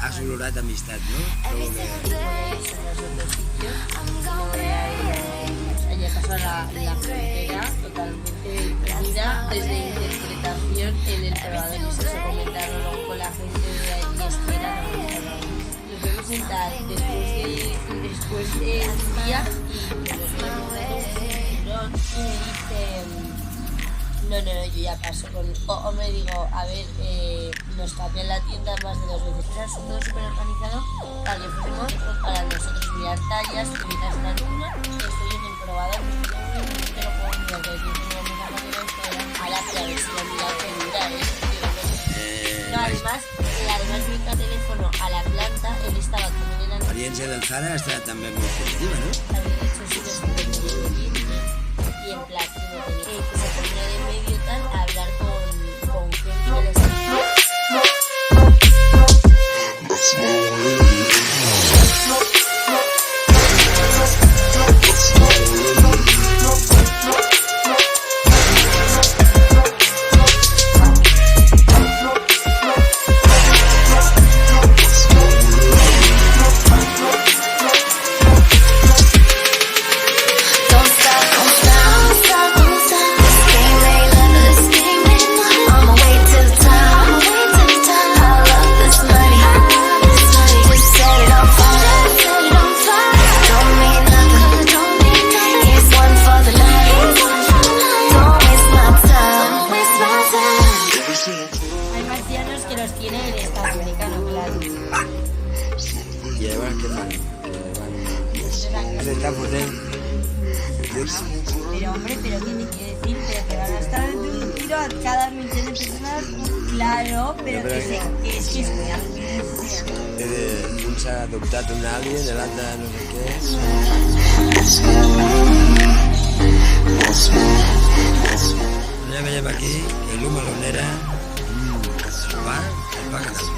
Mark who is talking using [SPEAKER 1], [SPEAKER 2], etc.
[SPEAKER 1] has olorat amistat, no? Trobo que...
[SPEAKER 2] Allá pasó la frontera totalmente perdida desde interpretación en el probador y se comentaron luego con la gente de allí espera. Nos vemos sentar después de un día y me dice no, yo ya paso con... O me digo, a ver, nos cambian la tienda más de 2 veces. Era todo súper organizado para que fuésemos para nosotros mirar tallas, que miras la luna, estoy en el probador, te lo puedo mirar, que yo tengo una manera de a la que a ver si la mira que mira, No, además mientras teléfono a la planta, él estaba como en la...
[SPEAKER 1] L'experiència del Zara està també molt positiva, no?
[SPEAKER 2] Había hecho súper y en plan que se ponía de medio tal a hablar con gente que les hay marcianos que los tienen en Estado americano, claro.
[SPEAKER 1] I llavors què fan? S'està fotent.
[SPEAKER 2] Pero hombre, pero tiene que decir, pero que van a estar en un tiro a cada millón de personas, claro, pero que es que es muy
[SPEAKER 1] Un s'ha adoptat un alien, l'altre no sé què. Ja veiem aquí que l'Uma Lonera va, el va quedar.